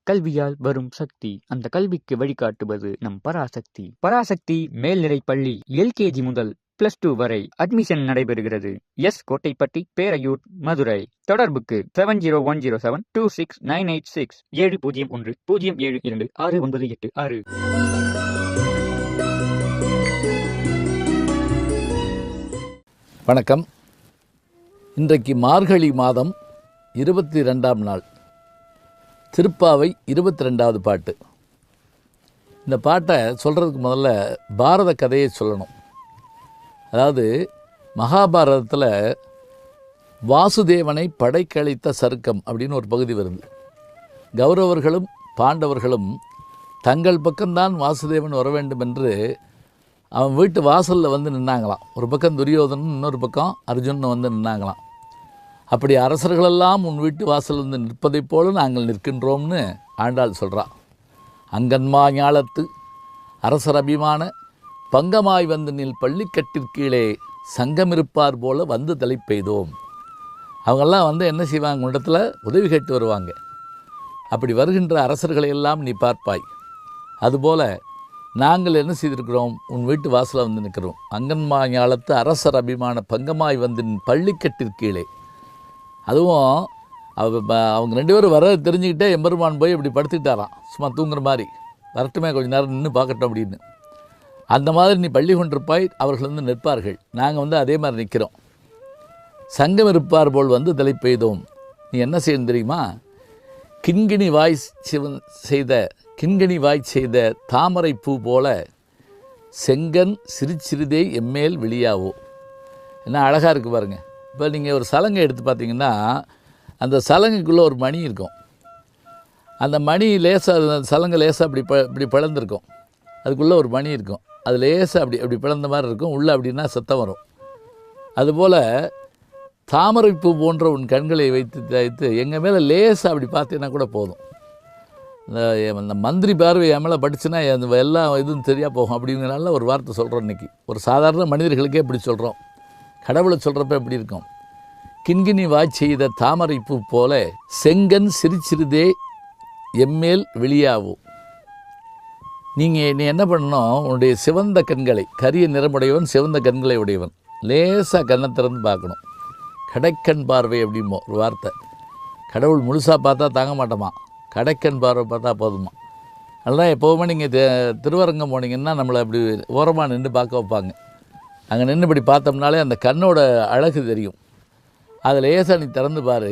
கல்வியால் வரும் சக்தி, அந்த கல்விக்கு வழிகாட்டுவது நம் பராசக்தி. பராசக்தி மேல்நிலைப் பள்ளி LKG முதல் +2 வரை அட்மிஷன் நடைபெறுகிறது. கோட்டைப்பட்டி, பேரையூர், மதுரை. தொடர்புக்கு 7010726986 7010726986. வணக்கம். இன்றைக்கு மார்கழி மாதம் 22ஆம் நாள், திருப்பாவை 22வது பாட்டு. இந்த பாட்டை சொல்கிறதுக்கு முதல்ல பாரத கதையை சொல்லணும். அதாவது மகாபாரதத்தில் வாசுதேவனை படைக்கழித்த சருக்கம் அப்படின்னு ஒரு பகுதி வருது. கௌரவர்களும் பாண்டவர்களும் தங்கள் பக்கம்தான் வாசுதேவன் வர வேண்டும் என்று அவன் வீட்டு வாசலில் வந்து நின்னாங்களாம். ஒரு பக்கம் துரியோதனன், இன்னொரு பக்கம் அர்ஜுனன் வந்து நின்னாங்களாம். அப்படி அரசர்களெல்லாம் உன் வீட்டு வாசல் வந்து நிற்பதைப் போல நாங்கள் நிற்கின்றோம்னு ஆண்டாள் சொல்கிறா. அங்கன்மா ஞாலத்து அரசர் அபிமான பங்கமாய் வந்து நில் பள்ளிக்கட்டிற்கீழே சங்கமிருப்பார் போல வந்து தலை பெய்தோம். அவங்கெல்லாம் வந்து என்ன செய்வாங்க, இடத்துல உதவி கேட்டு வருவாங்க. அப்படி வருகின்ற அரசர்களையெல்லாம் நீ பார்ப்பாய். அதுபோல் நாங்கள் என்ன செய்திருக்கிறோம், உன் வீட்டு வாசலில் வந்து நிற்கிறோம். அங்கன்மா ஞாலத்து அரசர் அபிமான பங்கமாய் வந்து நின் பள்ளிக்கட்டிற்கீழே. அதுவும் அவங்க 2 பேரும் வர தெரிஞ்சுக்கிட்டே எம்பெருமான் போய் இப்படி படுத்துக்கிட்டாராம், சும்மா தூங்குற மாதிரி. வரட்டுமே கொஞ்சம் நேரம் நின்று பார்க்கட்டும் அப்படின்னு. அந்த மாதிரி நீ பள்ளி கொண்டிருப்பாய், அவர்கள் வந்து நிற்பார்கள். நாங்கள் வந்து அதே மாதிரி நிற்கிறோம். சங்கம் இருப்பார் போல் வந்து தலை பெய்தோம். நீ என்ன செய்யணும் தெரியுமா? கிண்கிணி வாய் செய்த தாமரை பூ போல செங்கன் சிறிதே எம்மேல் விழியாவோ. என்ன அழகாக இருக்குது பாருங்கள். இப்போ நீங்கள் ஒரு சலங்கை எடுத்து பார்த்தீங்கன்னா அந்த சலங்கைக்குள்ளே ஒரு மணி இருக்கும். அந்த மணி லேசாக, சலங்கை லேசாக இப்படி பிளந்துருக்கும். அதுக்குள்ளே ஒரு மணி இருக்கும். அது லேசாக அப்படி பிளந்த மாதிரி இருக்கும். உள்ளே அப்படின்னா சத்தம் வரும். அதுபோல் தாமரைப்பூ போன்ற உன் கண்களை வைத்து எங்கள் மேலே லேசாக அப்படி பார்த்தீங்கன்னா கூட போதும். இந்த மந்திரி பார்வை என் மேலே படிச்சுன்னா அந்த எல்லா இதுவும் சரியாக போகும் அப்படிங்கிறனால ஒரு வார்த்தை சொல்கிறோம். இன்றைக்கி ஒரு சாதாரண மனிதர்களுக்கே இப்படி சொல்கிறோம். கடவுளை சொல்கிறப்ப எப்படி இருக்கும்? கிண்கிணி வாய் செய்த தாமரை பூ போல செங்கன் சிறிதே எம்மேல் வெளியாகும். நீ என்ன பண்ணணும், உன்னுடைய சிவந்த கண்களை, கரிய நிறமுடையவன் சிவந்த கண்களை உடையவன், லேசாக கண்ணை திறந்து பார்க்கணும். கடைக்கண் பார்வை அப்படிமோ ஒரு வார்த்தை. கடவுள் முழுசாக பார்த்தா தாங்க மாட்டோமா, கடைக்கண் பார்வை பார்த்தா போதுமா. அதனால் எப்போவுமே நீங்கள் திருவரங்கம் போனீங்கன்னா நம்மளை அப்படி ஓரமாக நின்று பார்க்க வைப்பாங்க. அங்கே நின்று இப்படி பார்த்தோம்னாலே அந்த கண்ணோட அழகு தெரியும். அதில் லேசாக நீ திறந்து பாரு.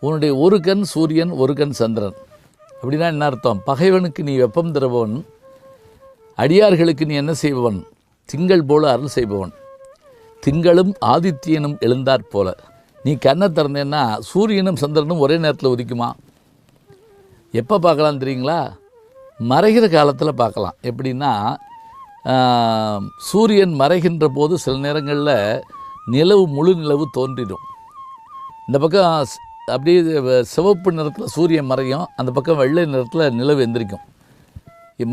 உன்னுடைய ஒரு கண் சூரியன், ஒரு கண் சந்திரன். அப்படின்னா என்ன அர்த்தம்? பகைவனுக்கு நீ வெப்பம் தருபவன், அடியார்களுக்கு நீ என்ன செய்பவன்? திங்கள் போல அருள் செய்பவன். திங்களும் ஆதித்யனும் எழுந்தாற் போல. நீ கண்ணை திறந்தேன்னா சூரியனும் சந்திரனும் ஒரே நேரத்தில் உதிக்குமா? எப்போ பார்க்கலாம் தெரியுங்களா? மறைகிற காலத்தில் பார்க்கலாம். எப்படின்னா, சூரியன் மறைகின்ற போது சில நேரங்களில் நிலவு, முழு நிலவு தோன்றிடும். இந்த பக்கம் அப்படியே சிவப்பு நிறத்தில் சூரியன் மறையும், அந்த பக்கம் வெள்ளை நிறத்தில் நிலவு எந்திரிக்கும்.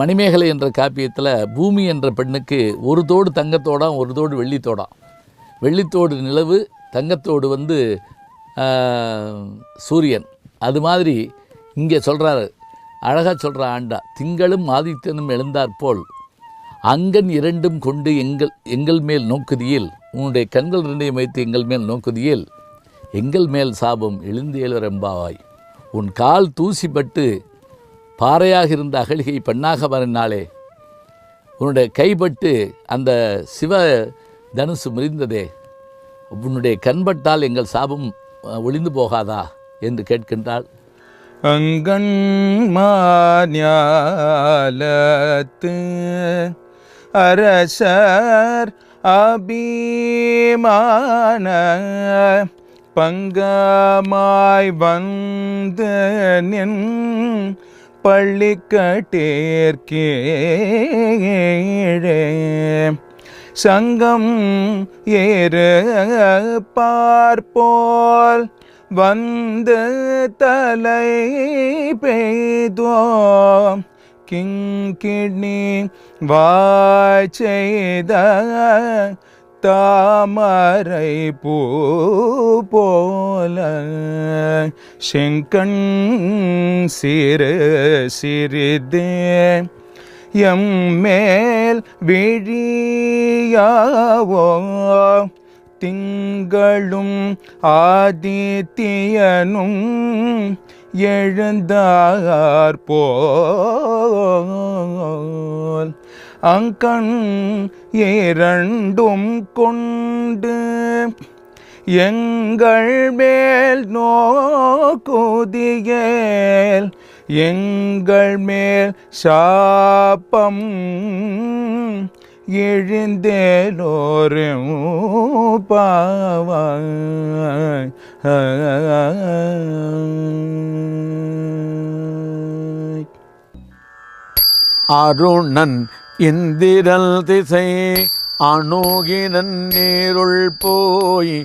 மணிமேகலை என்ற காப்பியத்தில் பூமி என்ற பெண்ணுக்கு ஒரு தோடு தங்கத்தோடாம், ஒரு தோடு வெள்ளித்தோடாம். வெள்ளித்தோடு நிலவு, தங்கத்தோடு வந்து சூரியன். அது மாதிரி இங்கே சொல்கிறாரு, அழகாக சொல்கிற ஆண்டா. திங்களும் ஆதித்யனும் எழுந்தாற்போல் அங்கன் 2 கொண்டு எங்கள் மேல் நோக்குதியில், உன்னுடைய கண்கள் 2ஐயும் வைத்து எங்கள் மேல் நோக்குதியில் எங்கள் மேல் சாபம் எழுந்தேழுவர் எம்பாவாய். உன் கால் தூசிப்பட்டு பாறையாக இருந்த அகலிகை பெண்ணாக மாறினாலே, உன்னுடைய கைப்பட்டு அந்த சிவ தனுசு முறிந்ததே, உன்னுடைய கண்பட்டால் எங்கள் சாபம் ஒளிந்து போகாதா என்று கேட்கின்றாள். அங்கண் மாஞாலத்து அரசர் அபிமான பங்கமாய் வந்து நின் பள்ளிக்கட்டிற்கீழே சங்கம் ஏறு பார்ப்போல் வந்து தலை பெய்தோம். கிங்கிணி வாய் செய்த தாமரை பூ போல செங்கண் சிறு சிறிதே எம்மேல் விழியாவோ திங்களும் ஆதித்யனும் எழுந்தார் போல் அங்கண் இரண்டும் கொண்டு எங்கள் மேல் நோக்குதியேல் எங்கள் மேல் சாப்பம் எழுந்தேலோரும் பாவாய். அருணன் இந்திரல் திசை அணுகினன் நீருள் போய்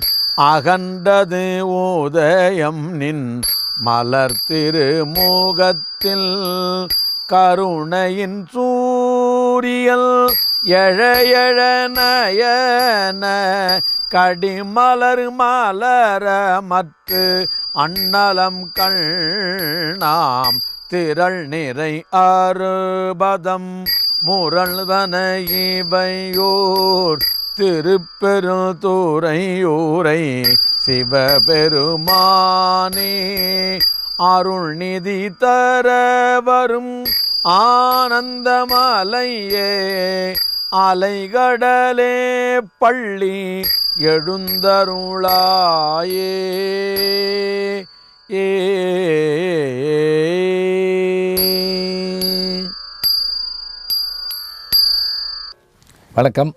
அகண்டது உதயம் நின் மலர் திருமுகத்தில் கருணையின் சூரியல் எழ எழ நயன கடிமலர் மலர மற்று அண்ணலம் கண்ணாம் திரள் நிறை அறுபதம் முரள்வன இவையோர் திருப்பெருந்துறையூரை சிவபெருமானே அருள்நிதி தர வரும் ஆனந்தமலையே அலைகடலே பள்ளி எழுந்தருளாயே. வணக்கம்.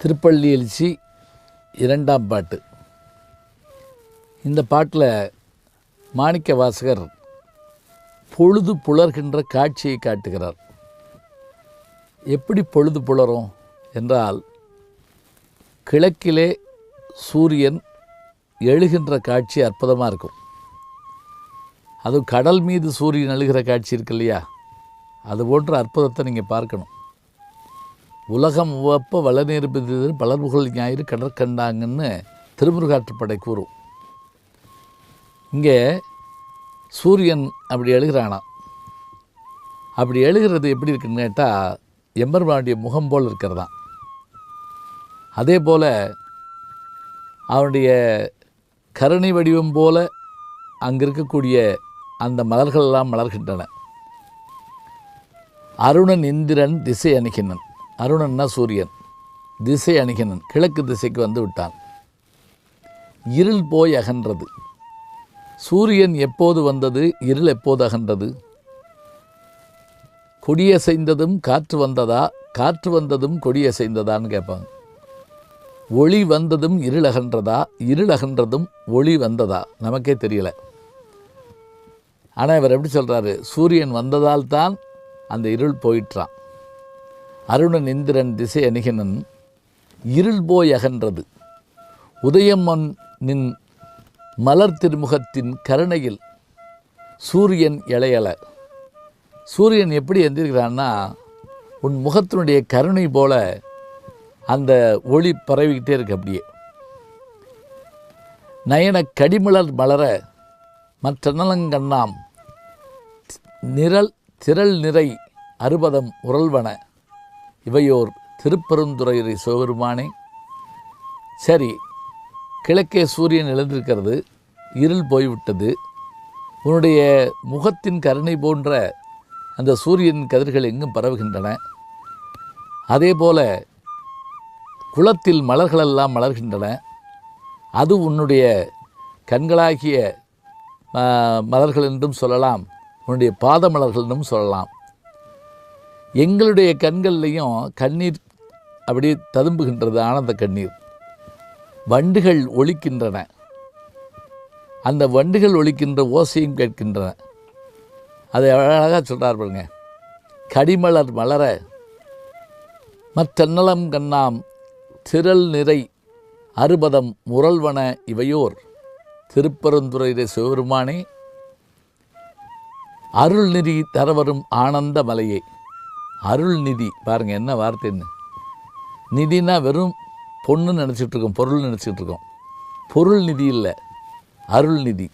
திருப்பள்ளி எழுச்சி 2ஆம் பாட்டு. இந்த பாட்டில் மாணிக்க வாசகர் பொழுது புலர்கின்ற காட்சியை காட்டுகிறார். எப்படி பொழுது புலரும் என்றால், கிழக்கிலே சூரியன் எழுகின்ற காட்சி அற்புதமாக இருக்கும். அதுவும் கடல் மீது சூரியன் எழுகிற காட்சி இருக்கு இல்லையா, அது போன்ற அற்புதத்தை நீங்கள் பார்க்கணும். உலகம் உவப்ப வளநீர் பிதிது பலர்புகழ் ஞாயிறு கடற்கண்டாங்கன்னு திருமுருகாற்றுப்படை கூறும். இங்கே சூரியன் அப்படி எழுகிறானா. அப்படி எழுகிறது எப்படி இருக்குன்னு கேட்டால், எம்பெருமானுடைய முகம் போல் இருக்கிறதான். அதே போல் அவனுடைய கருணை வடிவம் போல அங்கே இருக்கக்கூடிய அந்த மலர்களெல்லாம் மலர்கின்றன. அருணன் இந்திரன் திசை அணுகினன். அருணன்னா சூரியன், திசை அணுகினன் கிழக்கு திசைக்கு வந்து விட்டான். இருள் போய் அகன்றது. சூரியன் எப்போது வந்தது, இருள் எப்போது அகன்றது? கொடியசைந்ததும் காற்று வந்ததா, காற்று வந்ததும் கொடியசைந்ததான்னு கேட்பாங்க. ஒளி வந்ததும் இருள் அகன்றதா, இருள் அகன்றதும் ஒளி வந்ததா, நமக்கே தெரியல. ஆனால் இவர் எப்படி சொல்கிறாரு, சூரியன் வந்ததால் தான் அந்த இருள் போயிற்றான். அருணன் இந்திரன் திசை அணுகினன் இருள் போய் அகன்றது. உதயம் நின் மலர் திருமுகத்தின் கருணையில் சூரியன் இளையல. சூரியன் எப்படி எந்திருக்கிறான்னா, உன் முகத்தினுடைய கருணை போல அந்த ஒளி பரவிக்கிட்டே இருக்கு. அப்படியே நயன கடிமலர் மலர மற்ற நலங்கண்ணாம் திரள் நிறை அறுபதம் உரல்வன இவையோர் திருப்பெருந்துறையூரை சிவபெருமானே. சரி, கிழக்கே சூரியன் எழுந்திருக்கிறது, இருள் போய்விட்டது. உன்னுடைய முகத்தின் கருணை போன்ற அந்த சூரியன் கதிர்கள் எங்கும் பரவுகின்றன. அதே போல குளத்தில் மலர்களெல்லாம் மலர்கின்றன. அது உன்னுடைய கண்களாகிய மலர்கள் என்றும் சொல்லலாம், உன்னுடைய பாத மலர்கள் என்றும் சொல்லலாம். எங்களுடைய கண்கள்லையும் கண்ணீர் அப்படி ததும்புகின்றது, ஆனந்த கண்ணீர். வண்டுகள் ஒலிக்கின்றன. அந்த வண்டுகள் ஒலிக்கின்ற ஓசையும் கேட்கின்றன. அதை அழகாக சொல்கிறார் பாருங்க. கடிமலர் மலர மற்றநலம் கண்ணாம் திரள் நிறை அறுபதம் முரல்வன இவையோர் திருப்பெருந்துறையூரை சிவபெருமானே. அருள்நிதி தரவரும் ஆனந்த மலையே. அருள்நிதி பாருங்கள் என்ன வார்த்தைன்னு. நிதினா வெறும் பொண்ணுன்னு நினச்சிட்டு இருக்கோம், பொருள் நினச்சிட்டு இருக்கோம். பொருள் நிதி இல்லை, அருள் நிதி.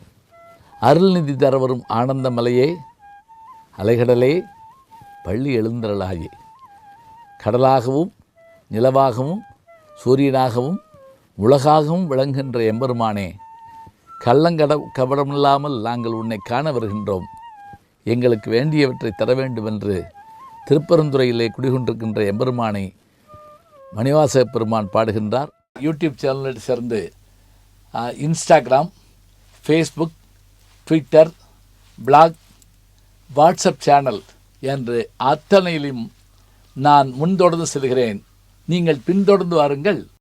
அருள் நிதி தர வரும் ஆனந்த மலையே, அலைகடலே, பள்ளி எழுந்தருளாயே. கடலாகவும் நிலவாகவும் சூரியனாகவும் உலகாகவும் விளங்குகின்ற எம்பெருமானே, கபடமில்லாமல் நாங்கள் உன்னை காண வருகின்றோம். எங்களுக்கு வேண்டியவற்றை தர வேண்டும் என்று திருப்பரந்துறையிலே குடிகொண்டிருக்கின்ற எம்பெருமானை மணிவாச பெருமான் பாடுகின்றார். யூடியூப் சேனலை சேர்ந்து Instagram, Facebook, Twitter, blog, WhatsApp channel என்று அத்தனையிலும் நான் முன்தொடர்ந்து செல்கிறேன். நீங்கள் பின்தொடர்ந்து வாருங்கள்.